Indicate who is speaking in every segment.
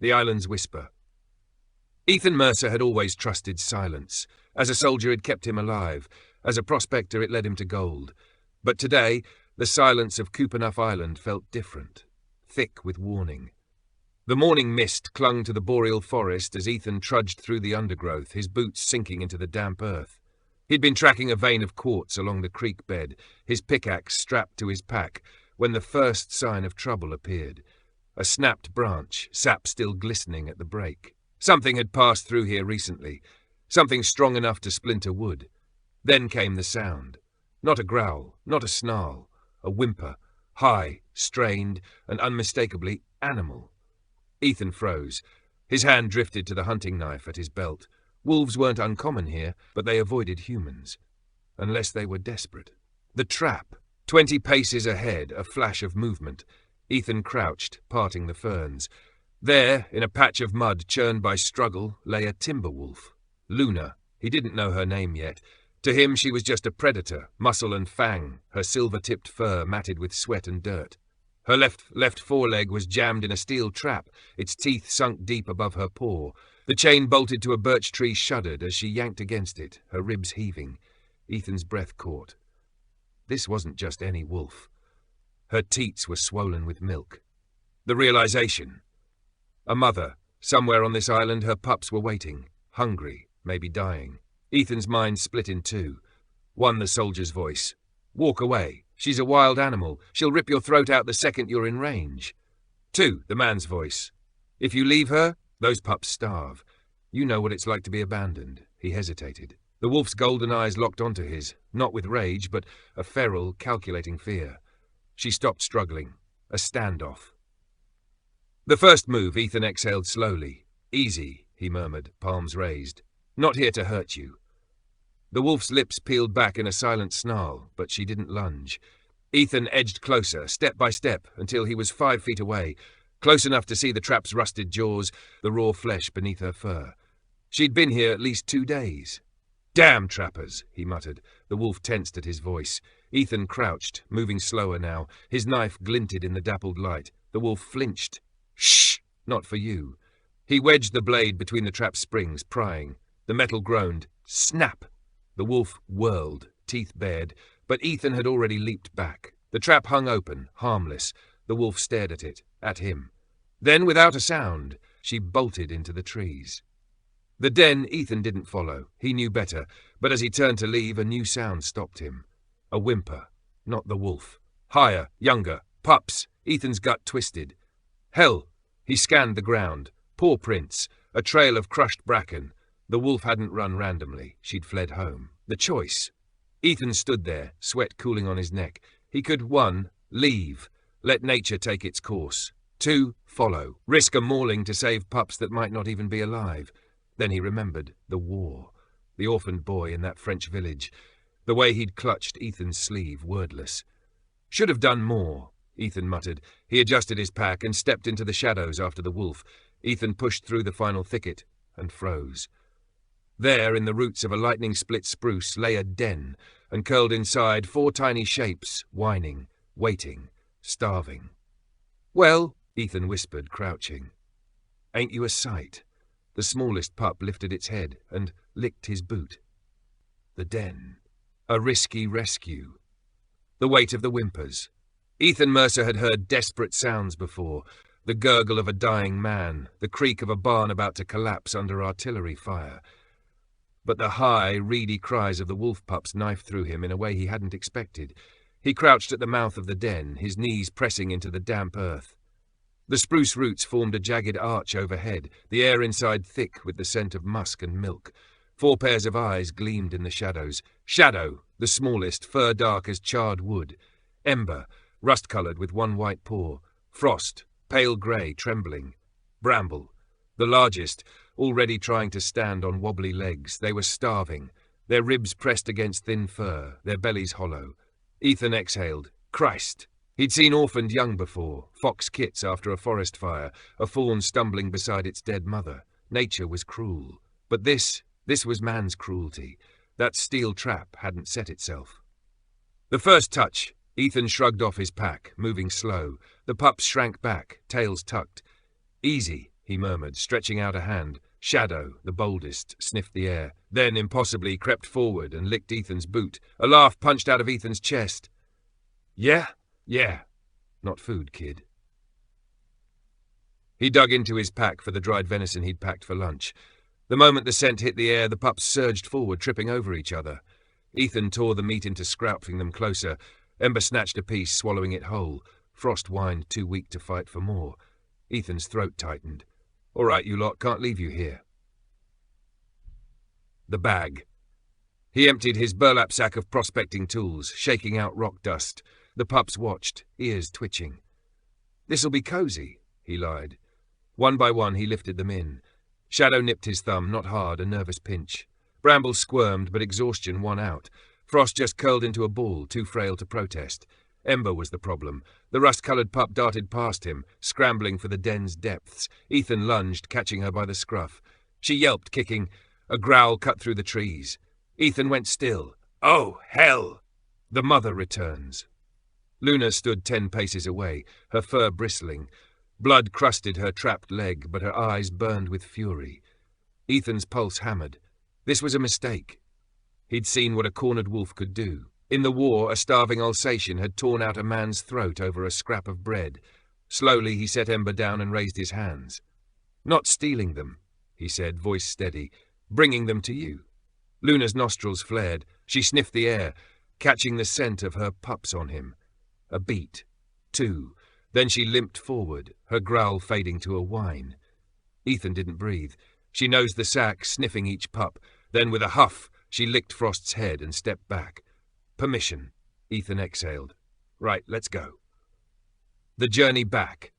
Speaker 1: The island's whisper. Ethan Mercer had always trusted silence. As a soldier, it kept him alive. As a prospector, it led him to gold. But today, the silence of Kupanuff Island felt different, thick with warning. The morning mist clung to the boreal forest as Ethan trudged through the undergrowth, his boots sinking into the damp earth. He'd been tracking a vein of quartz along the creek bed, his pickaxe strapped to his pack, when the first sign of trouble appeared. A snapped branch, sap still glistening at the break. Something had passed through here recently, something strong enough to splinter wood. Then came the sound. Not a growl, not a snarl, a whimper, high, strained, and unmistakably animal. Ethan froze. His hand drifted to the hunting knife at his belt. Wolves weren't uncommon here, but they avoided humans. Unless they were desperate. The trap. 20 paces ahead, a flash of movement. Ethan crouched, parting the ferns. There, in a patch of mud churned by struggle, lay a timber wolf. Luna. He didn't know her name yet. To him she was just a predator, muscle and fang, her silver-tipped fur matted with sweat and dirt. Her left foreleg was jammed in a steel trap, its teeth sunk deep above her paw. The chain bolted to a birch tree shuddered as she yanked against it, her ribs heaving. Ethan's breath caught. This wasn't just any wolf. Her teats were swollen with milk. The realization. A mother. Somewhere on this island her pups were waiting, hungry, maybe dying. Ethan's mind split in two. One, the soldier's voice. Walk away. She's a wild animal. She'll rip your throat out the second you're in range. Two, the man's voice. If you leave her, those pups starve. You know what it's like to be abandoned. He hesitated. The wolf's golden eyes locked onto his, not with rage, but a feral, calculating fear. She stopped struggling. A standoff. The first move, Ethan exhaled slowly. Easy, he murmured, palms raised. Not here to hurt you. The wolf's lips peeled back in a silent snarl, but she didn't lunge. Ethan edged closer, step by step, until he was 5 feet away, close enough to see the trap's rusted jaws, the raw flesh beneath her fur. She'd been here at least 2 days. Damn trappers, he muttered. The wolf tensed at his voice. Ethan crouched, moving slower now. His knife glinted in the dappled light. The wolf flinched. Shh! Not for you. He wedged the blade between the trap's springs, prying. The metal groaned. Snap! The wolf whirled, teeth bared, but Ethan had already leaped back. The trap hung open, harmless. The wolf stared at it, at him. Then, without a sound, she bolted into the trees. The den Ethan didn't follow. He knew better, but as he turned to leave, a new sound stopped him. A whimper. Not the wolf. Higher, younger, pups. Ethan's gut twisted. Hell! He scanned the ground. Paw prints. A trail of crushed bracken. The wolf hadn't run randomly. She'd fled home. The choice. Ethan stood there, sweat cooling on his neck. He could, 1, leave. Let nature take its course. 2, follow. Risk a mauling to save pups that might not even be alive. Then he remembered the war. The orphaned boy in that French village. The way he'd clutched Ethan's sleeve, wordless. Should have done more, Ethan muttered. He adjusted his pack and stepped into the shadows after the wolf. Ethan pushed through the final thicket and froze. There, in the roots of a lightning-split spruce, lay a den, and curled inside 4 tiny shapes, whining, waiting, starving. Well, Ethan whispered, crouching. Ain't you a sight? The smallest pup lifted its head and licked his boot. The den. A risky rescue. The weight of the whimpers. Ethan Mercer had heard desperate sounds before. The gurgle of a dying man, the creak of a barn about to collapse under artillery fire. But the high, reedy cries of the wolf pups knifed through him in a way he hadn't expected. He crouched at the mouth of the den, his knees pressing into the damp earth. The spruce roots formed a jagged arch overhead, the air inside thick with the scent of musk and milk. 4 pairs of eyes gleamed in the shadows. Shadow, the smallest, fur dark as charred wood. Ember, rust-coloured with 1 white paw. Frost, pale grey, trembling. Bramble, the largest, already trying to stand on wobbly legs. They were starving, their ribs pressed against thin fur, their bellies hollow. Ethan exhaled. Christ! He'd seen orphaned young before, fox kits after a forest fire, a fawn stumbling beside its dead mother. Nature was cruel. But this was man's cruelty. That steel trap hadn't set itself. The first touch, Ethan shrugged off his pack, moving slow. The pups shrank back, tails tucked. Easy, he murmured, stretching out a hand. Shadow, the boldest, sniffed the air, then impossibly crept forward and licked Ethan's boot. A laugh punched out of Ethan's chest. Yeah? Yeah. Not food, kid. He dug into his pack for the dried venison he'd packed for lunch. The moment the scent hit the air, the pups surged forward, tripping over each other. Ethan tore the meat into scraps, them closer. Ember snatched a piece, swallowing it whole. Frost whined, too weak to fight for more. Ethan's throat tightened. All right, you lot, can't leave you here. The bag. He emptied his burlap sack of prospecting tools, shaking out rock dust. The pups watched, ears twitching. This'll be cozy, he lied. One by one he lifted them in. Shadow nipped his thumb, not hard, a nervous pinch. Bramble squirmed, but exhaustion won out. Frost just curled into a ball, too frail to protest. Ember was the problem. The rust-coloured pup darted past him, scrambling for the den's depths. Ethan lunged, catching her by the scruff. She yelped, kicking. A growl cut through the trees. Ethan went still. Oh, hell! The mother returns. Luna stood 10 paces away, her fur bristling. Blood crusted her trapped leg, but her eyes burned with fury. Ethan's pulse hammered. This was a mistake. He'd seen what a cornered wolf could do. In the war, a starving Alsatian had torn out a man's throat over a scrap of bread. Slowly he set Ember down and raised his hands. Not stealing them, he said, voice steady. Bringing them to you. Luna's nostrils flared. She sniffed the air, catching the scent of her pups on him. A beat. 2. Then she limped forward, her growl fading to a whine. Ethan didn't breathe. She nosed the sack, sniffing each pup. Then with a huff, she licked Frost's head and stepped back. Permission. Ethan exhaled. Right, let's go. The journey back.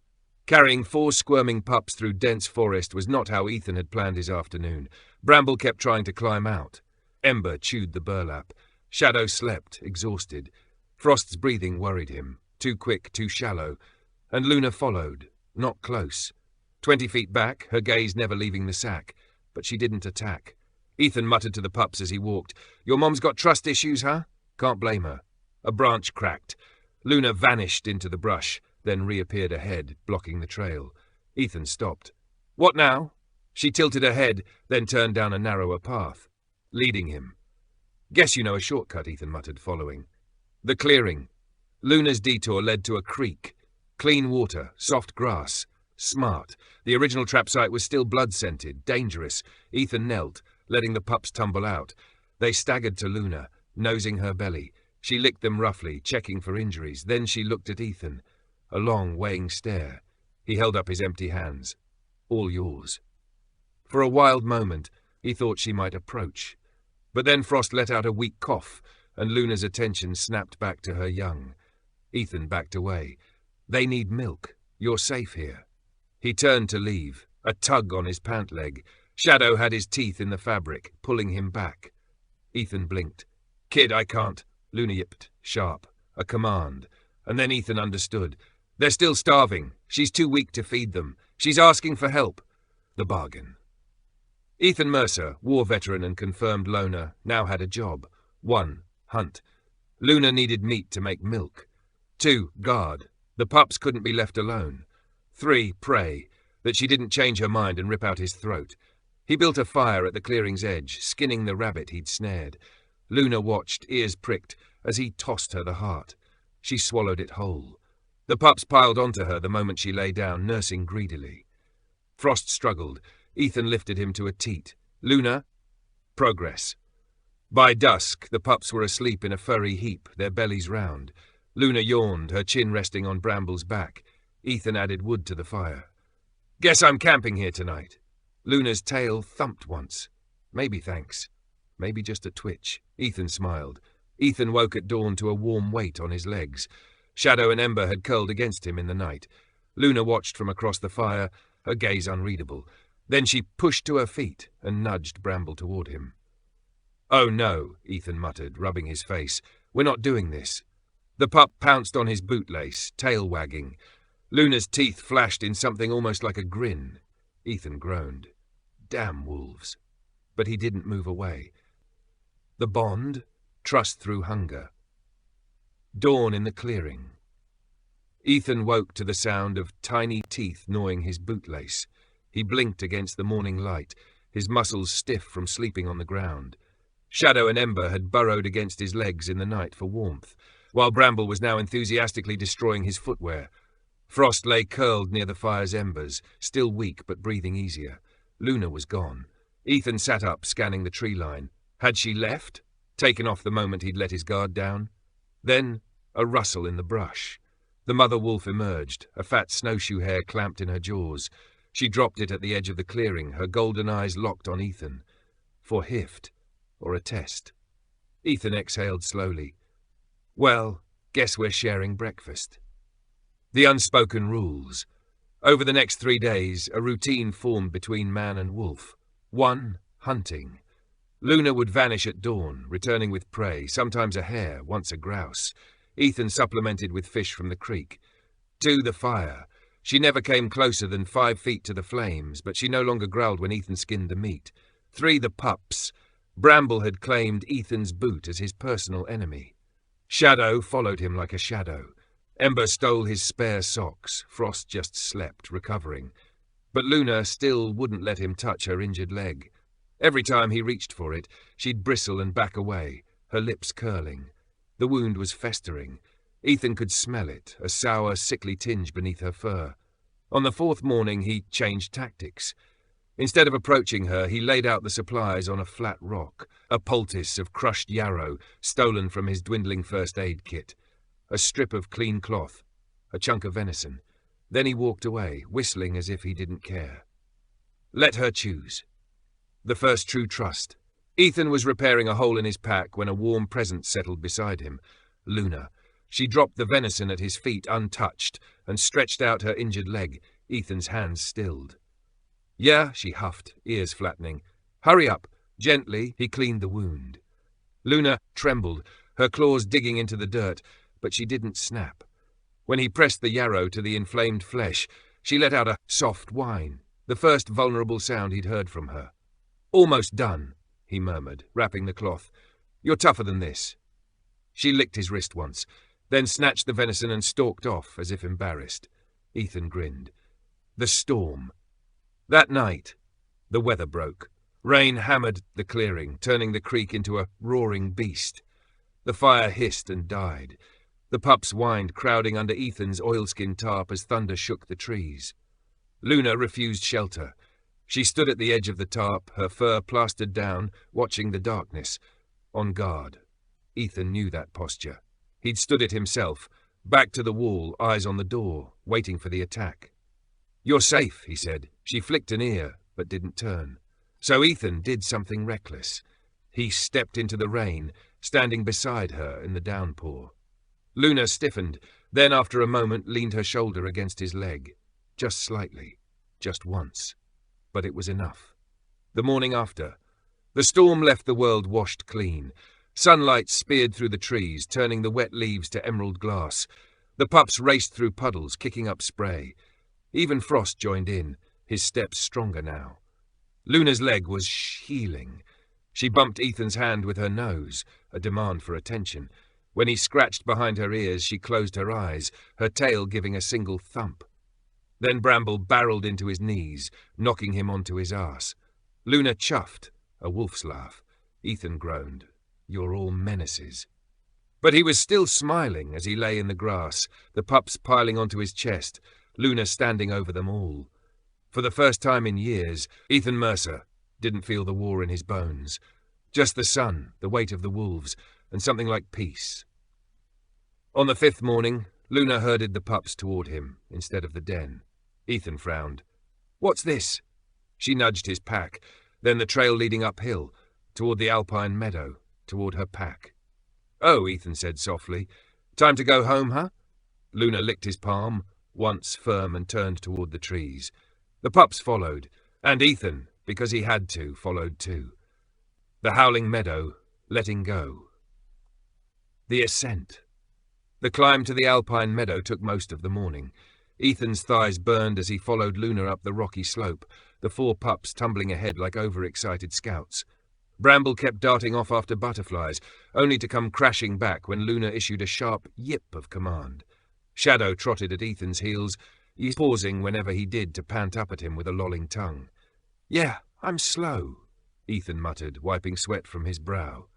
Speaker 1: Carrying 4 squirming pups through dense forest was not how Ethan had planned his afternoon. Bramble kept trying to climb out. Ember chewed the burlap. Shadow slept, exhausted. Frost's breathing worried him. Too quick, too shallow. And Luna followed, not close. 20 feet back, her gaze never leaving the sack. But she didn't attack. Ethan muttered to the pups as he walked. Your mom's got trust issues, huh? Can't blame her. A branch cracked. Luna vanished into the brush, then reappeared ahead, blocking the trail. Ethan stopped. What now? She tilted her head, then turned down a narrower path, leading him. Guess you know a shortcut, Ethan muttered, following. The clearing. Luna's detour led to a creek. Clean water, soft grass. Smart. The original trap site was still blood-scented, dangerous. Ethan knelt, letting the pups tumble out. They staggered to Luna, nosing her belly. She licked them roughly, checking for injuries. Then she looked at Ethan. A long, weighing stare. He held up his empty hands. All yours. For a wild moment, he thought she might approach. But then Frost let out a weak cough, and Luna's attention snapped back to her young. Ethan backed away. They need milk. You're safe here. He turned to leave, a tug on his pant leg. Shadow had his teeth in the fabric, pulling him back. Ethan blinked. Kid, I can't. Luna yipped, sharp. A command. And then Ethan understood. They're still starving. She's too weak to feed them. She's asking for help. The bargain. Ethan Mercer, war veteran and confirmed loner, now had a job. 1. Hunt. Luna needed meat to make milk. 2. Guard. The pups couldn't be left alone. 3. Pray. That she didn't change her mind and rip out his throat. He built a fire at the clearing's edge, skinning the rabbit he'd snared. Luna watched, ears pricked, as he tossed her the heart. She swallowed it whole. The pups piled onto her the moment she lay down, nursing greedily. Frost struggled. Ethan lifted him to a teat. Luna? Progress. By dusk, the pups were asleep in a furry heap, their bellies round. Luna yawned, her chin resting on Bramble's back. Ethan added wood to the fire. Guess I'm camping here tonight. Luna's tail thumped once. Maybe thanks. Maybe just a twitch. Ethan smiled. Ethan woke at dawn to a warm weight on his legs. Shadow and Ember had curled against him in the night. Luna watched from across the fire, her gaze unreadable. Then she pushed to her feet and nudged Bramble toward him. Oh no, Ethan muttered, rubbing his face. We're not doing this. The pup pounced on his bootlace, tail wagging. Luna's teeth flashed in something almost like a grin. Ethan groaned. Damn wolves. But he didn't move away. The bond? Trust through hunger. Dawn in the clearing. Ethan woke to the sound of tiny teeth gnawing his bootlace. He blinked against the morning light, his muscles stiff from sleeping on the ground. Shadow and Ember had burrowed against his legs in the night for warmth, while Bramble was now enthusiastically destroying his footwear. Frost lay curled near the fire's embers, still weak but breathing easier. Luna was gone. Ethan sat up, scanning the tree line. Had she left? Taken off the moment he'd let his guard down? Then, a rustle in the brush. The mother wolf emerged, a fat snowshoe hare clamped in her jaws. She dropped it at the edge of the clearing, her golden eyes locked on Ethan. For Hift, or a test. Ethan exhaled slowly. Well, guess we're sharing breakfast. The unspoken rules. Over the next 3 days, a routine formed between man and wolf. 1. Hunting. Luna would vanish at dawn, returning with prey, sometimes a hare, once a grouse. Ethan supplemented with fish from the creek. 2. The fire. She never came closer than 5 feet to the flames, but she no longer growled when Ethan skinned the meat. 3. The pups. Bramble had claimed Ethan's boot as his personal enemy. Shadow followed him like a shadow. Ember stole his spare socks. Frost just slept, recovering. But Luna still wouldn't let him touch her injured leg. Every time he reached for it, she'd bristle and back away, her lips curling. The wound was festering. Ethan could smell it, a sour, sickly tinge beneath her fur. On the 4th morning, he changed tactics. Instead of approaching her, he laid out the supplies on a flat rock, a poultice of crushed yarrow stolen from his dwindling first aid kit, a strip of clean cloth, a chunk of venison. Then he walked away, whistling as if he didn't care. Let her choose. The first true trust. Ethan was repairing a hole in his pack when a warm presence settled beside him. Luna. She dropped the venison at his feet untouched and stretched out her injured leg. Ethan's hands stilled. Yeah, she huffed, ears flattening. Hurry up. Gently, he cleaned the wound. Luna trembled, her claws digging into the dirt, but she didn't snap. When he pressed the yarrow to the inflamed flesh, she let out a soft whine, the first vulnerable sound he'd heard from her. Almost done, he murmured, wrapping the cloth. You're tougher than this. She licked his wrist once, then snatched the venison and stalked off, as if embarrassed. Ethan grinned. The storm. That night, the weather broke. Rain hammered the clearing, turning the creek into a roaring beast. The fire hissed and died. The pups whined, crowding under Ethan's oilskin tarp as thunder shook the trees. Luna refused shelter. She stood at the edge of the tarp, her fur plastered down, watching the darkness, on guard. Ethan knew that posture. He'd stood it himself, back to the wall, eyes on the door, waiting for the attack. You're safe, he said. She flicked an ear, but didn't turn. So Ethan did something reckless. He stepped into the rain, standing beside her in the downpour. Luna stiffened, then after a moment leaned her shoulder against his leg. Just slightly, just once. But it was enough. The morning after, the storm left the world washed clean. Sunlight speared through the trees, turning the wet leaves to emerald glass. The pups raced through puddles, kicking up spray. Even Frost joined in, his steps stronger now. Luna's leg was healing. She bumped Ethan's hand with her nose, a demand for attention. When he scratched behind her ears, she closed her eyes, her tail giving a single thump. Then Bramble barreled into his knees, knocking him onto his arse. Luna chuffed, a wolf's laugh. Ethan groaned. You're all menaces. But he was still smiling as he lay in the grass, the pups piling onto his chest, Luna standing over them all. For the first time in years, Ethan Mercer didn't feel the war in his bones. Just the sun, the weight of the wolves, and something like peace. On the 5th morning, Luna herded the pups toward him, instead of the den. Ethan frowned. What's this? She nudged his pack, then the trail leading uphill, toward the alpine meadow, toward her pack. Oh, Ethan said softly. Time to go home, huh? Luna licked his palm, once firm, and turned toward the trees. The pups followed, and Ethan, because he had to, followed too. The howling meadow, letting go. The ascent. The climb to the alpine meadow took most of the morning. Ethan's thighs burned as he followed Luna up the rocky slope, the 4 pups tumbling ahead like overexcited scouts. Bramble kept darting off after butterflies, only to come crashing back when Luna issued a sharp yip of command. Shadow trotted at Ethan's heels, pausing whenever he did to pant up at him with a lolling tongue. "Yeah, I'm slow," Ethan muttered, wiping sweat from his brow.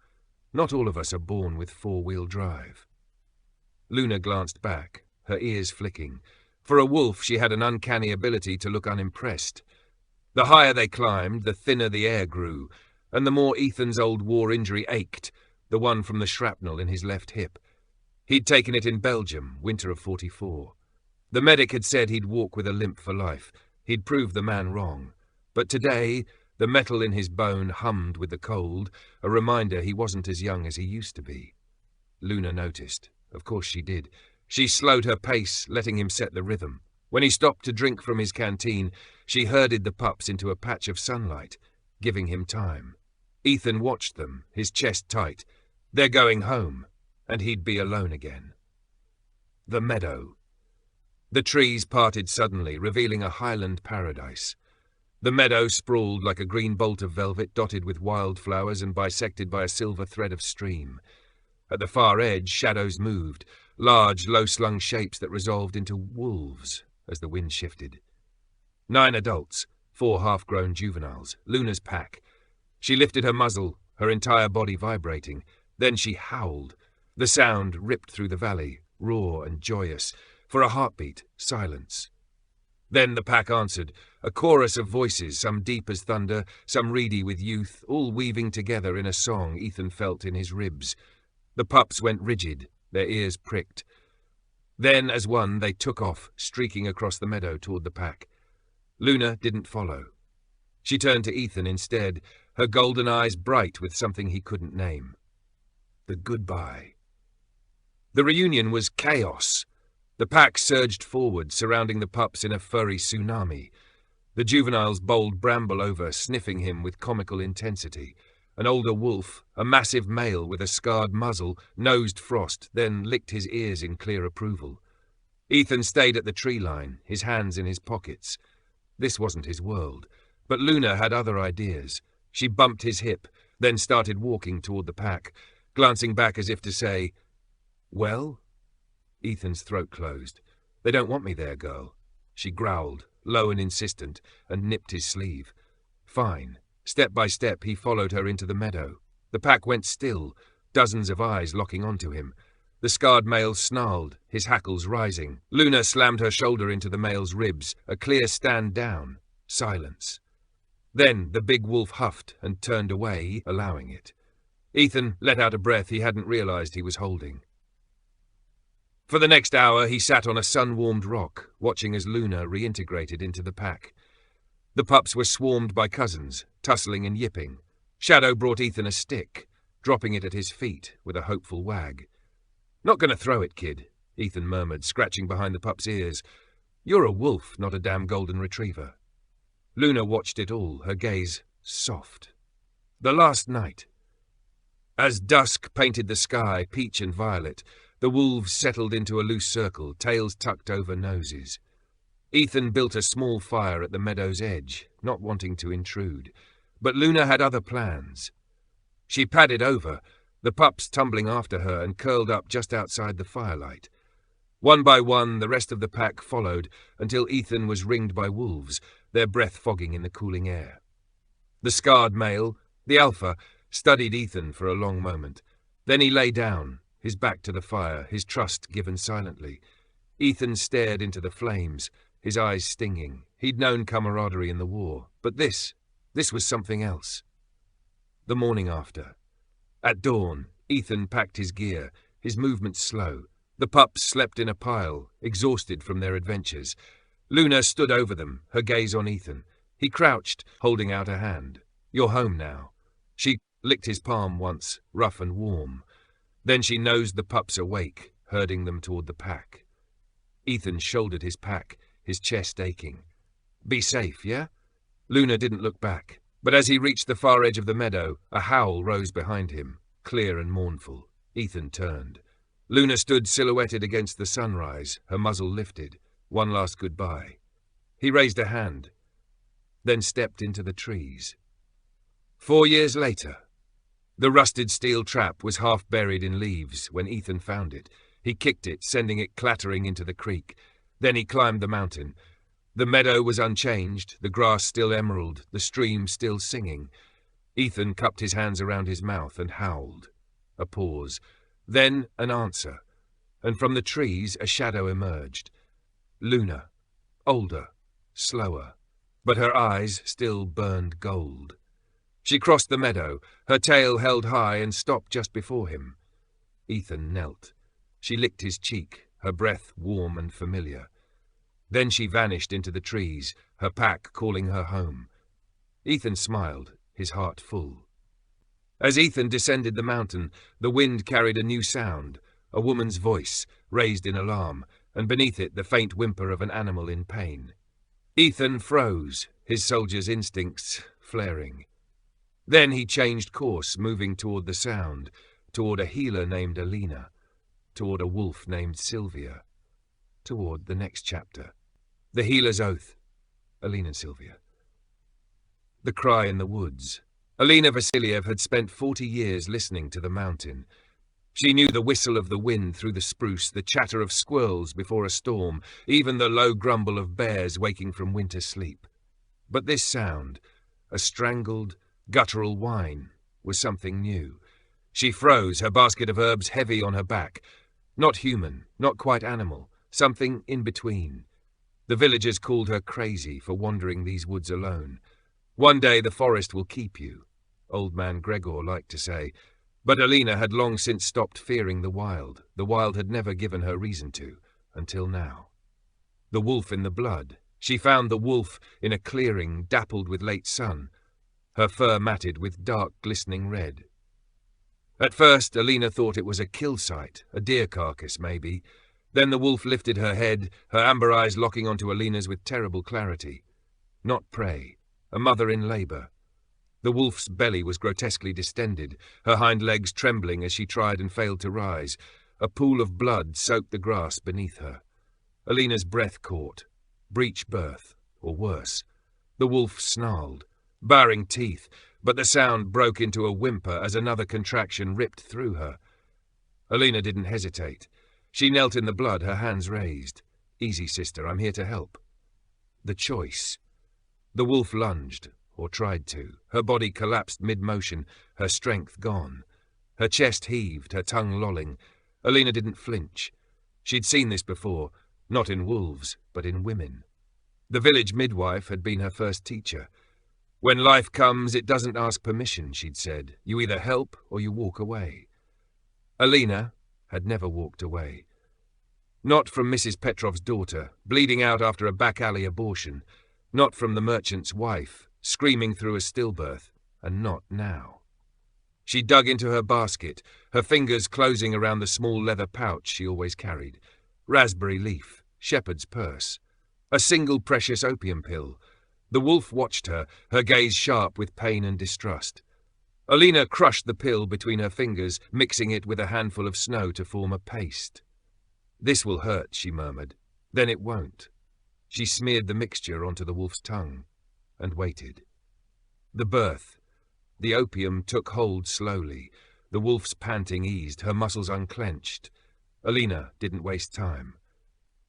Speaker 1: "Not all of us are born with four-wheel drive." Luna glanced back, her ears flicking. For a wolf, she had an uncanny ability to look unimpressed. The higher they climbed, the thinner the air grew, and the more Ethan's old war injury ached, the one from the shrapnel in his left hip. He'd taken it in Belgium, winter of '44. The medic had said he'd walk with a limp for life. He'd proved the man wrong. But today, the metal in his bone hummed with the cold, a reminder he wasn't as young as he used to be. Luna noticed. Of course she did. She slowed her pace, letting him set the rhythm. When he stopped to drink from his canteen, she herded the pups into a patch of sunlight, giving him time. Ethan watched them, his chest tight. They're going home, and he'd be alone again. The meadow. The trees parted suddenly, revealing a highland paradise. The meadow sprawled like a green bolt of velvet dotted with wildflowers and bisected by a silver thread of stream. At the far edge, shadows moved, large, low-slung shapes that resolved into wolves as the wind shifted. 9 adults, 4 half-grown juveniles, Luna's pack. She lifted her muzzle, her entire body vibrating. Then she howled. The sound ripped through the valley, raw and joyous. For a heartbeat, silence. Then the pack answered, a chorus of voices, some deep as thunder, some reedy with youth, all weaving together in a song Ethan felt in his ribs. The pups went rigid, their ears pricked. Then, as one, they took off, streaking across the meadow toward the pack. Luna didn't follow. She turned to Ethan instead, her golden eyes bright with something he couldn't name. The goodbye. The reunion was chaos. The pack surged forward, surrounding the pups in a furry tsunami. The juveniles bowled Bramble over, sniffing him with comical intensity. An older wolf, a massive male with a scarred muzzle, nosed Frost, then licked his ears in clear approval. Ethan stayed at the tree line, his hands in his pockets. This wasn't his world, but Luna had other ideas. She bumped his hip, then started walking toward the pack, glancing back as if to say, "Well?" Ethan's throat closed. "They don't want me there, girl." She growled, low and insistent, and nipped his sleeve. Fine. Step by step, he followed her into the meadow. The pack went still, dozens of eyes locking onto him. The scarred male snarled, his hackles rising. Luna slammed her shoulder into the male's ribs, a clear stand down. Silence. Then the big wolf huffed and turned away, allowing it. Ethan let out a breath he hadn't realized he was holding. For the next hour, he sat on a sun-warmed rock, watching as Luna reintegrated into the pack. The pups were swarmed by cousins, tussling and yipping. Shadow brought Ethan a stick, dropping it at his feet with a hopeful wag. "Not gonna throw it, kid," Ethan murmured, scratching behind the pup's ears. "You're a wolf, not a damn golden retriever." Luna watched it all, her gaze soft. The last night. As dusk painted the sky peach and violet, the wolves settled into a loose circle, tails tucked over noses. Ethan built a small fire at the meadow's edge, not wanting to intrude. But Luna had other plans. She padded over, the pups tumbling after her and curled up just outside the firelight. One by one, the rest of the pack followed until Ethan was ringed by wolves, their breath fogging in the cooling air. The scarred male, the alpha, studied Ethan for a long moment. Then he lay down, his back to the fire, his trust given silently. Ethan stared into the flames, his eyes stinging. He'd known camaraderie in the war, but this was something else. The morning after. At dawn, Ethan packed his gear, his movements slow. The pups slept in a pile, exhausted from their adventures. Luna stood over them, her gaze on Ethan. He crouched, holding out a hand. "You're home now." She licked his palm once, rough and warm. Then she nosed the pups awake, herding them toward the pack. Ethan shouldered his pack, his chest aching. "Be safe, yeah?" Luna didn't look back, but as he reached the far edge of the meadow, a howl rose behind him, clear and mournful. Ethan turned. Luna stood silhouetted against the sunrise, her muzzle lifted. One last goodbye. He raised a hand, then stepped into the trees. 4 years later. The rusted steel trap was half buried in leaves when Ethan found it. He kicked it, sending it clattering into the creek. Then he climbed the mountain. The meadow was unchanged, the grass still emerald, the stream still singing. Ethan cupped his hands around his mouth and howled. A pause. Then an answer. And from the trees a shadow emerged. Luna. Older. Slower. But her eyes still burned gold. She crossed the meadow, her tail held high, and stopped just before him. Ethan knelt. She licked his cheek, her breath warm and familiar. Then she vanished into the trees, her pack calling her home. Ethan smiled, his heart full. As Ethan descended the mountain, the wind carried a new sound, a woman's voice, raised in alarm, and beneath it the faint whimper of an animal in pain. Ethan froze, his soldier's instincts flaring. Then he changed course, moving toward the sound, toward a healer named Alina, toward a wolf named Sylvia, toward the next chapter. The healer's oath. Alina Sylvia. The cry in the woods. Alina Vasiliev had spent 40 years listening to the mountain. She knew the whistle of the wind through the spruce, the chatter of squirrels before a storm, even the low grumble of bears waking from winter sleep. But this sound, a strangled, guttural whine, was something new. She froze, her basket of herbs heavy on her back. Not human, not quite animal, something in between. The villagers called her crazy for wandering these woods alone. One day the forest will keep you, old man Gregor liked to say. But Alina had long since stopped fearing the wild. The wild had never given her reason to, until now. The wolf in the blood. She found the wolf in a clearing dappled with late sun, her fur matted with dark glistening red. At first Alina thought it was a kill site, a deer carcass maybe. Then the wolf lifted her head, her amber eyes locking onto Alina's with terrible clarity. Not prey, a mother in labour. The wolf's belly was grotesquely distended, her hind legs trembling as she tried and failed to rise. A pool of blood soaked the grass beneath her. Alina's breath caught. Breech birth, or worse. The wolf snarled, baring teeth, but the sound broke into a whimper as another contraction ripped through her. Alina didn't hesitate. She knelt in the blood, her hands raised. Easy, sister, I'm here to help. The choice. The wolf lunged, or tried to. Her body collapsed mid-motion, her strength gone. Her chest heaved, her tongue lolling. Alina didn't flinch. She'd seen this before, not in wolves, but in women. The village midwife had been her first teacher. When life comes, it doesn't ask permission, she'd said. You either help or you walk away. Alina had never walked away. Not from Mrs. Petrov's daughter, bleeding out after a back-alley abortion. Not from the merchant's wife, screaming through a stillbirth, and not now. She dug into her basket, her fingers closing around the small leather pouch she always carried. Raspberry leaf, shepherd's purse. A single precious opium pill. The wolf watched her, her gaze sharp with pain and distrust. Alina crushed the pill between her fingers, mixing it with a handful of snow to form a paste. This will hurt, she murmured. Then it won't. She smeared the mixture onto the wolf's tongue and waited. The birth. The opium took hold slowly. The wolf's panting eased, her muscles unclenched. Alina didn't waste time.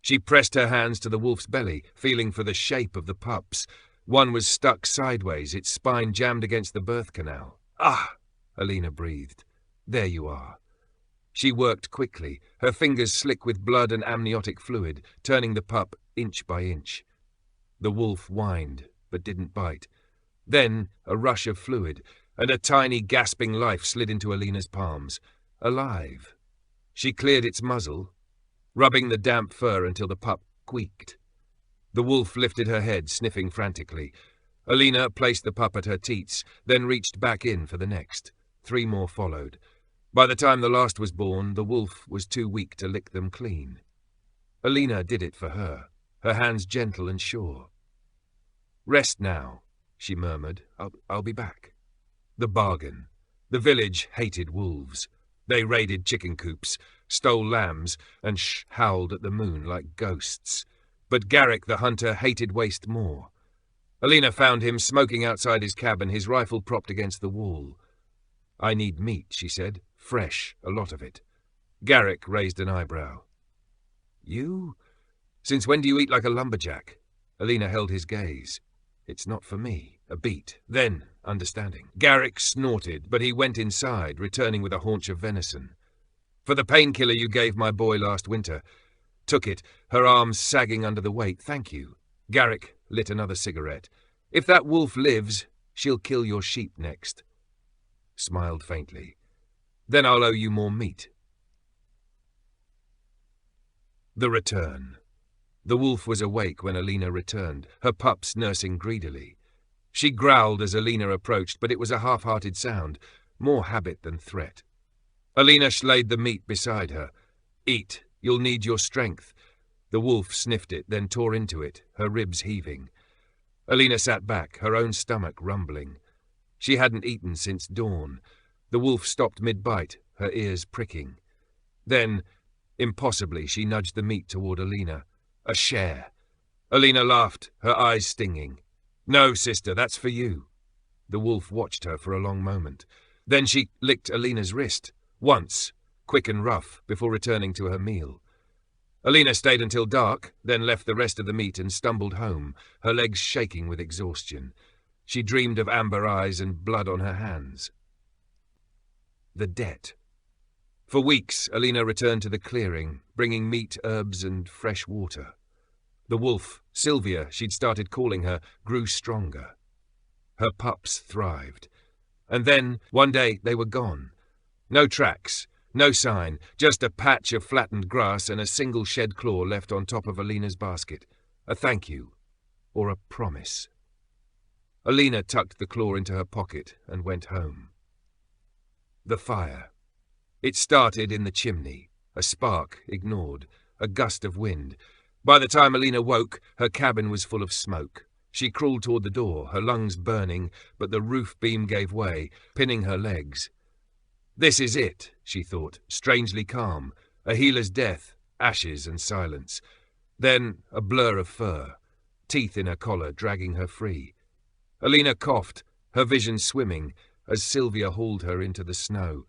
Speaker 1: She pressed her hands to the wolf's belly, feeling for the shape of the pups. One was stuck sideways, its spine jammed against the birth canal. Ah! Alina breathed. There you are. She worked quickly, her fingers slick with blood and amniotic fluid, turning the pup inch by inch. The wolf whined, but didn't bite. Then a rush of fluid, and a tiny gasping life slid into Alina's palms. Alive. She cleared its muzzle, rubbing the damp fur until the pup squeaked. The wolf lifted her head, sniffing frantically. Alina placed the pup at her teats, then reached back in for the next. 3 more followed. By the time the last was born, the wolf was too weak to lick them clean. Alina did it for her, her hands gentle and sure. Rest now, she murmured. I'll be back. The bargain. The village hated wolves. They raided chicken coops, stole lambs, and howled at the moon like ghosts. But Garrick the hunter hated waste more. Alina found him smoking outside his cabin, his rifle propped against the wall. I need meat, she said. Fresh, a lot of it. Garrick raised an eyebrow. You? Since when do you eat like a lumberjack? Alina held his gaze. It's not for me. A beat. Then, understanding. Garrick snorted, but he went inside, returning with a haunch of venison. For the painkiller you gave my boy last winter. Took it, her arms sagging under the weight. Thank you. Garrick lit another cigarette. If that wolf lives, she'll kill your sheep next. Smiled faintly. Then I'll owe you more meat. The return. The wolf was awake when Alina returned, her pups nursing greedily. She growled as Alina approached, but it was a half-hearted sound, more habit than threat. Alina laid the meat beside her. Eat, you'll need your strength. The wolf sniffed it, then tore into it, her ribs heaving. Alina sat back, her own stomach rumbling. She hadn't eaten since dawn. The wolf stopped mid-bite, her ears pricking. Then, impossibly, she nudged the meat toward Alina. A share. Alina laughed, her eyes stinging. No, sister, that's for you. The wolf watched her for a long moment. Then she licked Alina's wrist, once, quick and rough, before returning to her meal. Alina stayed until dark, then left the rest of the meat and stumbled home, her legs shaking with exhaustion. She dreamed of amber eyes and blood on her hands. The debt. For weeks, Alina returned to the clearing, bringing meat, herbs, and fresh water. The wolf, Sylvia, she'd started calling her, grew stronger. Her pups thrived. And then, one day, they were gone. No tracks, no sign, just a patch of flattened grass and a single shed claw left on top of Alina's basket. A thank you, or a promise. Alina tucked the claw into her pocket and went home. The fire. It started in the chimney, a spark ignored, a gust of wind. By the time Alina woke, her cabin was full of smoke. She crawled toward the door, her lungs burning, but the roof beam gave way, pinning her legs. This is it, she thought, strangely calm. A healer's death, ashes and silence. Then a blur of fur, teeth in her collar dragging her free. Alina coughed, her vision swimming, as Sylvia hauled her into the snow.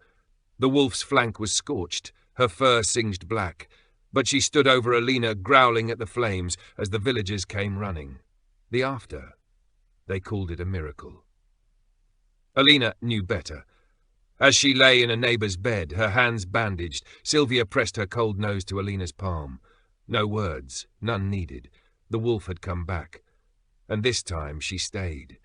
Speaker 1: The wolf's flank was scorched, her fur singed black, but she stood over Alina, growling at the flames as the villagers came running. The after. They called it a miracle. Alina knew better. As she lay in a neighbour's bed, her hands bandaged, Sylvia pressed her cold nose to Alina's palm. No words, none needed. The wolf had come back. And this time she stayed.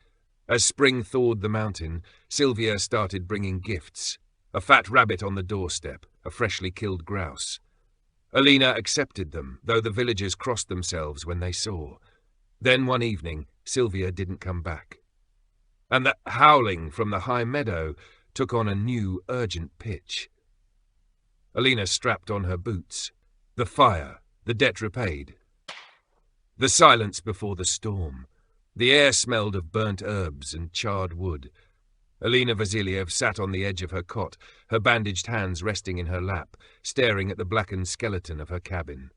Speaker 1: As spring thawed the mountain, Sylvia started bringing gifts. A fat rabbit on the doorstep, a freshly killed grouse. Alina accepted them, though the villagers crossed themselves when they saw. Then one evening, Sylvia didn't come back. And the howling from the high meadow took on a new, urgent pitch. Alina strapped on her boots. The fire, the debt repaid. The silence before the storm. The air smelled of burnt herbs and charred wood. Alina Vasiliev sat on the edge of her cot, her bandaged hands resting in her lap, staring at the blackened skeleton of her cabin.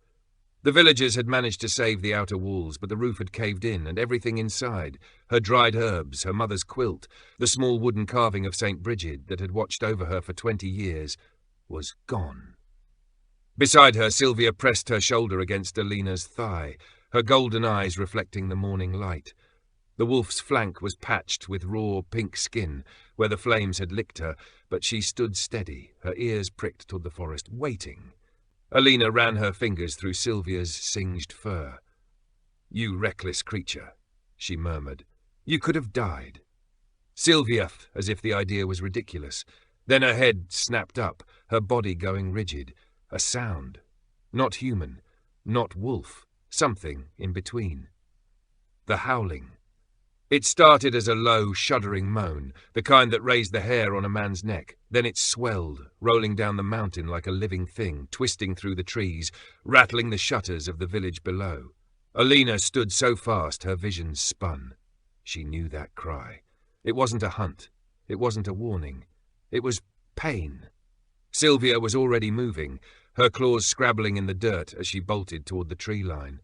Speaker 1: The villagers had managed to save the outer walls, but the roof had caved in, and everything inside, her dried herbs, her mother's quilt, the small wooden carving of St. Bridget that had watched over her for 20 years, was gone. Beside her, Sylvia pressed her shoulder against Alina's thigh, her golden eyes reflecting the morning light. The wolf's flank was patched with raw pink skin, where the flames had licked her, but she stood steady, her ears pricked toward the forest, waiting. Alina ran her fingers through Sylvia's singed fur. "You reckless creature," she murmured. "You could have died." Sylvia, as if the idea was ridiculous. Then her head snapped up, her body going rigid. A sound. Not human, not wolf, something in between. The howling. It started as a low, shuddering moan, the kind that raised the hair on a man's neck. Then it swelled, rolling down the mountain like a living thing, twisting through the trees, rattling the shutters of the village below. Alina stood so fast her vision spun. She knew that cry. It wasn't a hunt. It wasn't a warning. It was pain. Sylvia was already moving, her claws scrabbling in the dirt as she bolted toward the tree line.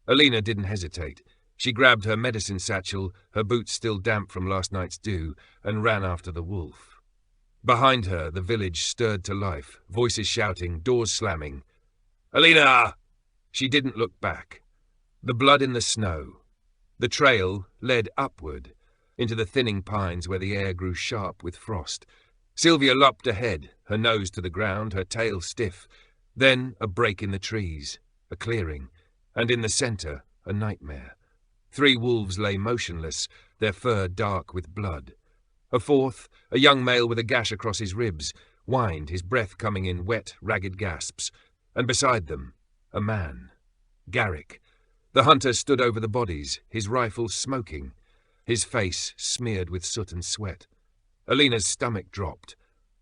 Speaker 1: Alina didn't hesitate. She grabbed her medicine satchel, her boots still damp from last night's dew, and ran after the wolf. Behind her, the village stirred to life, voices shouting, doors slamming. "Alina!" She didn't look back. The blood in the snow. The trail led upward, into the thinning pines where the air grew sharp with frost. Sylvia lopped ahead, her nose to the ground, her tail stiff. Then a break in the trees, a clearing, and in the centre, a nightmare. 3 wolves lay motionless, their fur dark with blood. A fourth, a young male with a gash across his ribs, whined, his breath coming in wet, ragged gasps. And beside them, a man. Garrick. The hunter stood over the bodies, his rifle smoking, his face smeared with soot and sweat. Alina's stomach dropped.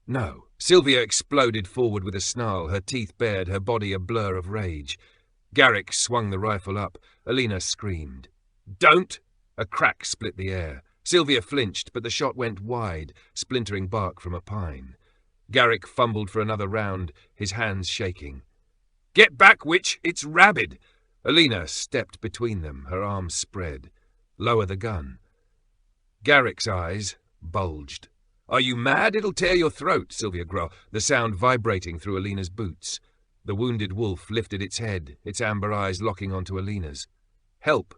Speaker 1: No. Sylvia exploded forward with a snarl, her teeth bared, her body a blur of rage. Garrick swung the rifle up. Alina screamed. "Don't!" A crack split the air. Sylvia flinched, but the shot went wide, splintering bark from a pine. Garrick fumbled for another round, his hands shaking. "Get back, witch! It's rabid!" Alina stepped between them, her arms spread. "Lower the gun." Garrick's eyes bulged. "Are you mad? It'll tear your throat," Sylvia growled, the sound vibrating through Alina's boots. The wounded wolf lifted its head, its amber eyes locking onto Alina's. "Help!"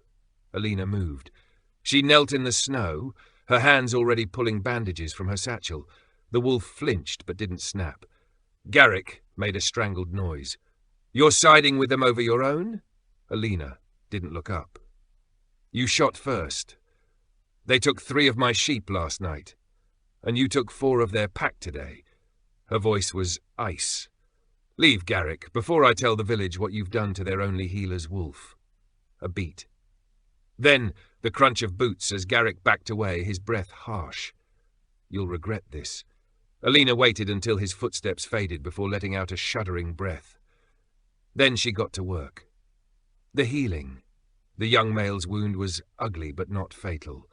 Speaker 1: Alina moved. She knelt in the snow, her hands already pulling bandages from her satchel. The wolf flinched but didn't snap. Garrick made a strangled noise. "You're siding with them over your own?" Alina didn't look up. "You shot first. They took 3 of my sheep last night, and you took 4 of their pack today." Her voice was ice. "Leave, Garrick, before I tell the village what you've done to their only healer's wolf." A beat. Then the crunch of boots as Garrick backed away, his breath harsh. "You'll regret this." Alina waited until his footsteps faded before letting out a shuddering breath. Then she got to work. The healing. The young male's wound was ugly but not fatal.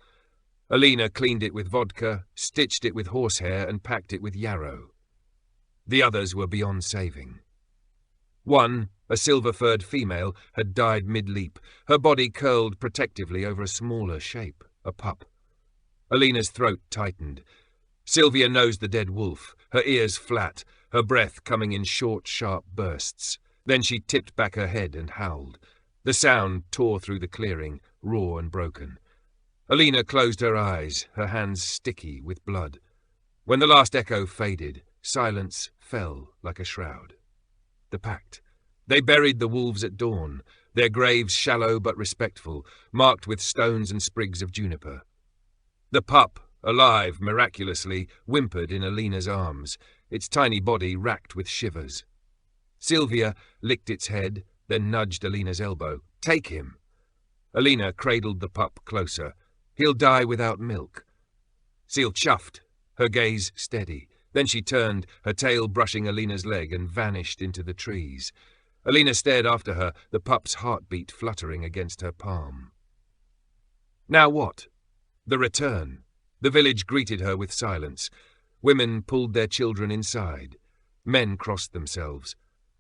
Speaker 1: Alina cleaned it with vodka, stitched it with horsehair, and packed it with yarrow. The others were beyond saving. One, a silver-furred female, had died mid-leap, her body curled protectively over a smaller shape, a pup. Alina's throat tightened. Sylvia nosed the dead wolf, her ears flat, her breath coming in short, sharp bursts. Then she tipped back her head and howled. The sound tore through the clearing, raw and broken. Alina closed her eyes, her hands sticky with blood. When the last echo faded, silence fell like a shroud. The pact. They buried the wolves at dawn, their graves shallow but respectful, marked with stones and sprigs of juniper. The pup, alive miraculously, whimpered in Alina's arms, its tiny body racked with shivers. Sylvia licked its head, then nudged Alina's elbow. "Take him." Alina cradled the pup closer. "He'll die without milk." Seal chuffed, her gaze steady. Then she turned, her tail brushing Alina's leg, and vanished into the trees. Alina stared after her, the pup's heartbeat fluttering against her palm. Now what? The return. The village greeted her with silence. Women pulled their children inside. Men crossed themselves.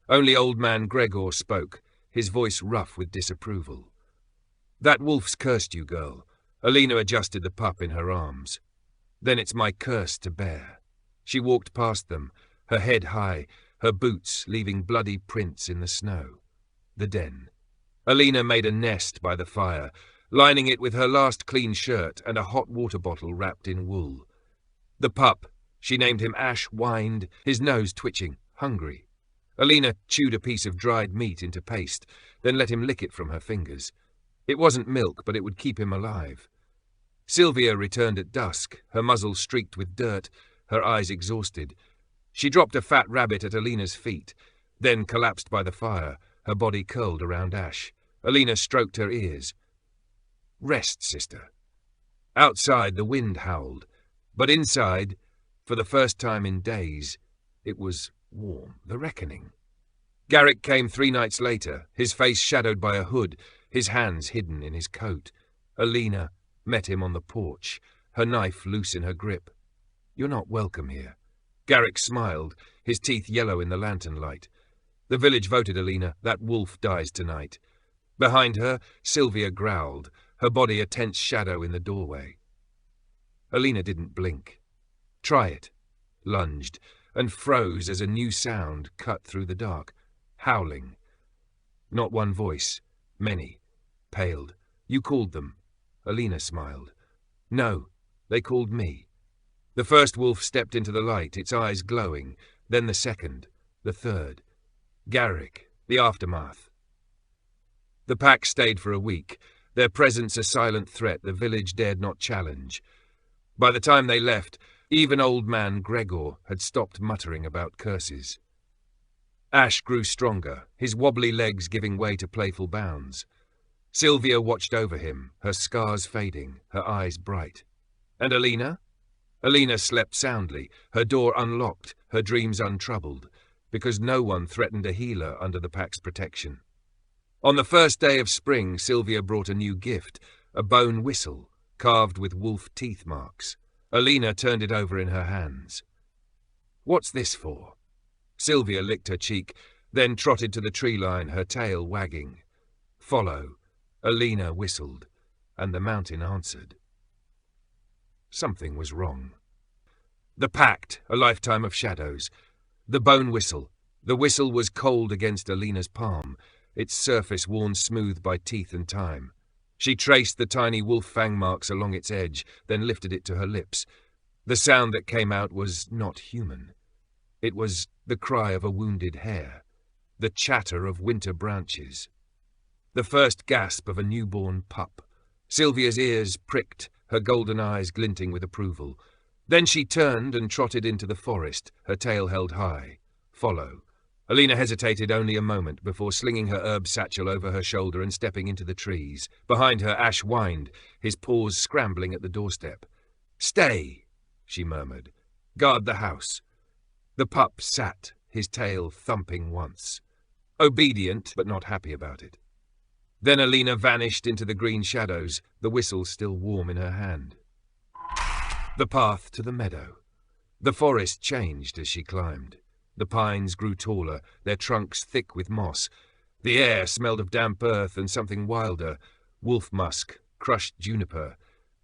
Speaker 1: Only old man Gregor spoke, his voice rough with disapproval. "That wolf's cursed you, girl." Alina adjusted the pup in her arms. "Then it's my curse to bear." She walked past them, her head high, her boots leaving bloody prints in the snow. The den. Alina made a nest by the fire, lining it with her last clean shirt and a hot water bottle wrapped in wool. The pup, she named him Ash, whined, his nose twitching, hungry. Alina chewed a piece of dried meat into paste, then let him lick it from her fingers. It wasn't milk, but it would keep him alive. Sylvia returned at dusk, her muzzle streaked with dirt, her eyes exhausted. She dropped a fat rabbit at Alina's feet, then collapsed by the fire, her body curled around Ash. Alina stroked her ears. "Rest, sister." Outside the wind howled, but inside, for the first time in days, it was warm, the reckoning. Garrick came 3 nights later, his face shadowed by a hood, his hands hidden in his coat. Alina met him on the porch, her knife loose in her grip. "You're not welcome here." Garrick smiled, his teeth yellow in the lantern light. The village voted Alina, that wolf dies tonight. Behind her, Sylvia growled, her body a tense shadow in the doorway. Alina didn't blink. "Try it," lunged, and froze as a new sound cut through the dark. Howling. Not one voice. Many. Paled. You called them. Alina smiled. No, they called me. The first wolf stepped into the light, its eyes glowing, then the second, the third. Garrick, the aftermath. The pack stayed for a week, their presence a silent threat the village dared not challenge. By the time they left, even old man Gregor had stopped muttering about curses. Ash grew stronger, his wobbly legs giving way to playful bounds. Sylvia watched over him, her scars fading, her eyes bright. And Alina? Alina slept soundly, her door unlocked, her dreams untroubled, because no one threatened a healer under the pack's protection. On the first day of spring, Sylvia brought a new gift, a bone whistle, carved with wolf teeth marks. Alina turned it over in her hands. What's this for? Sylvia licked her cheek, then trotted to the tree line, her tail wagging. Follow. Alina whistled, and the mountain answered. Something was wrong. The pact, a lifetime of shadows. The bone whistle. The whistle was cold against Alina's palm, its surface worn smooth by teeth and time. She traced the tiny wolf fang marks along its edge, then lifted it to her lips. The sound that came out was not human. It was the cry of a wounded hare, the chatter of winter branches, the first gasp of a newborn pup. Sylvia's ears pricked, her golden eyes glinting with approval. Then she turned and trotted into the forest, her tail held high. Follow. Alina hesitated only a moment before slinging her herb satchel over her shoulder and stepping into the trees. Behind her, Ash whined, his paws scrambling at the doorstep. Stay, she murmured. Guard the house. The pup sat, his tail thumping once. Obedient, but not happy about it. Then Alina vanished into the green shadows, the whistle still warm in her hand. The path to the meadow. The forest changed as she climbed. The pines grew taller, their trunks thick with moss. The air smelled of damp earth and something wilder, wolf musk, crushed juniper,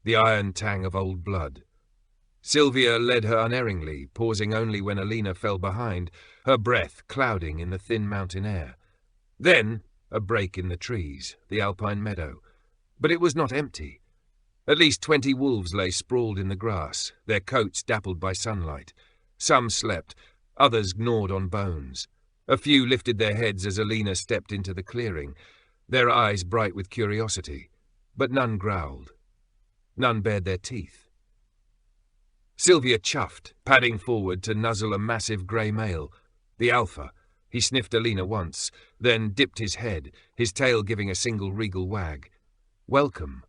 Speaker 1: the iron tang of old blood. Sylvia led her unerringly, pausing only when Alina fell behind, her breath clouding in the thin mountain air. Then a break in the trees, the alpine meadow. But it was not empty. At least 20 wolves lay sprawled in the grass, their coats dappled by sunlight. Some slept, others gnawed on bones. A few lifted their heads as Alina stepped into the clearing, their eyes bright with curiosity. But none growled. None bared their teeth. Sylvia chuffed, padding forward to nuzzle a massive grey male, the alpha. He sniffed Alina once, then dipped his head, his tail giving a single regal wag. Welcome.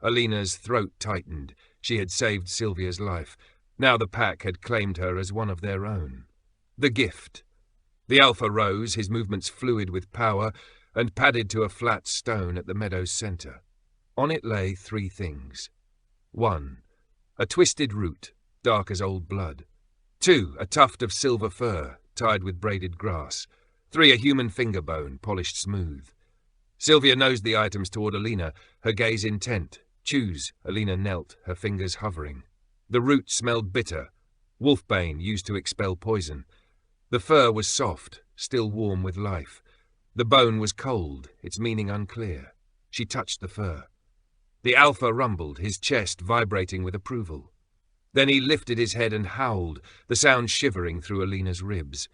Speaker 1: Alina's throat tightened. She had saved Sylvia's life. Now the pack had claimed her as one of their own. The gift. The alpha rose, his movements fluid with power, and padded to a flat stone at the meadow's centre. On it lay 3 things. 1. A twisted root, dark as old blood. 2. A tuft of silver fur, tied with braided grass. 3. A human finger bone, polished smooth. Sylvia nosed the items toward Alina, her gaze intent. Choose. Alina knelt, her fingers hovering. The root smelled bitter, wolfbane used to expel poison. The fur was soft, still warm with life. The bone was cold, its meaning unclear. She touched the fur. The alpha rumbled, his chest vibrating with approval. Then he lifted his head and howled, the sound shivering through Alina's ribs.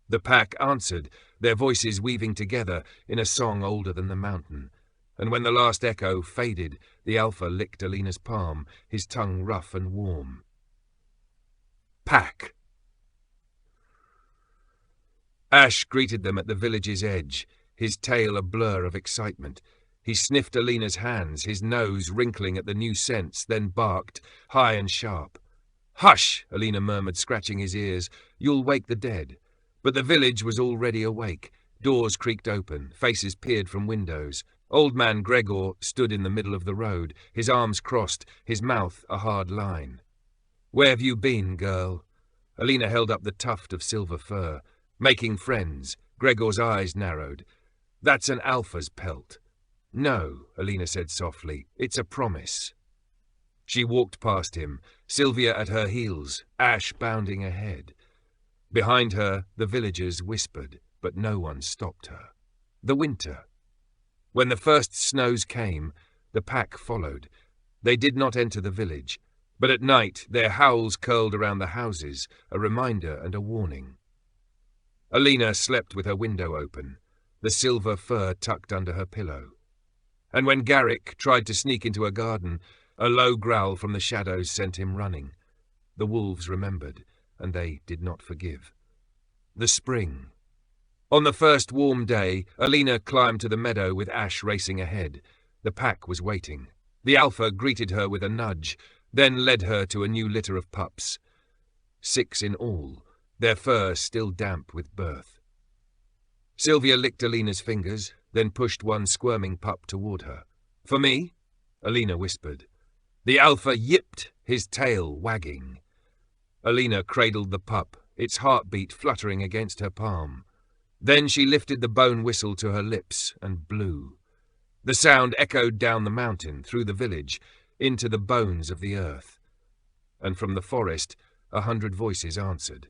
Speaker 1: The pack answered, their voices weaving together in a song older than the mountain. And when the last echo faded, the alpha licked Alina's palm, his tongue rough and warm. Pack! Ash greeted them at the village's edge, his tail a blur of excitement. He sniffed Alina's hands, his nose wrinkling at the new scents, then barked, high and sharp. Hush, Alina murmured, scratching his ears. You'll wake the dead. But the village was already awake. Doors creaked open, faces peered from windows. Old man Gregor stood in the middle of the road, his arms crossed, his mouth a hard line. Where have you been, girl? Alina held up the tuft of silver fur. Making friends. Gregor's eyes narrowed. That's an alpha's pelt. No, Alina said softly, it's a promise. She walked past him, Sylvia at her heels, Ash bounding ahead. Behind her, the villagers whispered, but no one stopped her. The winter. When the first snows came, the pack followed. They did not enter the village, but at night their howls curled around the houses, a reminder and a warning. Alina slept with her window open, the silver fur tucked under her pillow. And when Garrick tried to sneak into her garden, a low growl from the shadows sent him running. The wolves remembered, and they did not forgive. The spring. On the first warm day, Alina climbed to the meadow with Ash racing ahead. The pack was waiting. The alpha greeted her with a nudge, then led her to a new litter of pups. 6 in all, their fur still damp with birth. Sylvia licked Alina's fingers, then pushed one squirming pup toward her. "For me?" Alina whispered. The alpha yipped, his tail wagging. Alina cradled the pup, its heartbeat fluttering against her palm. Then she lifted the bone whistle to her lips and blew. The sound echoed down the mountain, through the village, into the bones of the earth. And from the forest, 100 voices answered.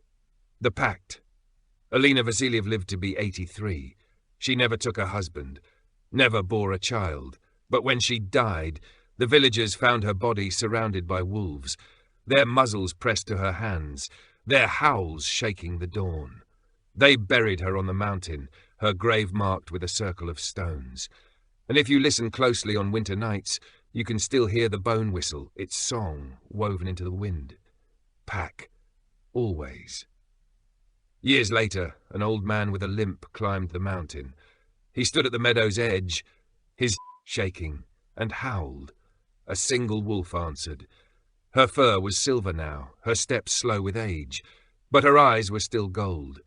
Speaker 1: The pact. Alina Vasiliev lived to be 83. She never took a husband, never bore a child. But when she died, the villagers found her body surrounded by wolves, their muzzles pressed to her hands, their howls shaking the dawn. They buried her on the mountain, her grave marked with a circle of stones. And if you listen closely on winter nights, you can still hear the bone whistle, its song woven into the wind. Pack. Always. Years later, an old man with a limp climbed the mountain. He stood at the meadow's edge, his shaking, and howled. A single wolf answered. Her fur was silver now, her steps slow with age, but her eyes were still gold.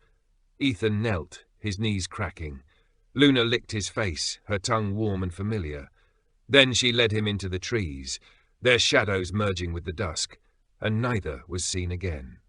Speaker 1: Ethan knelt, his knees cracking. Luna licked his face, her tongue warm and familiar. Then she led him into the trees, their shadows merging with the dusk, and neither was seen again.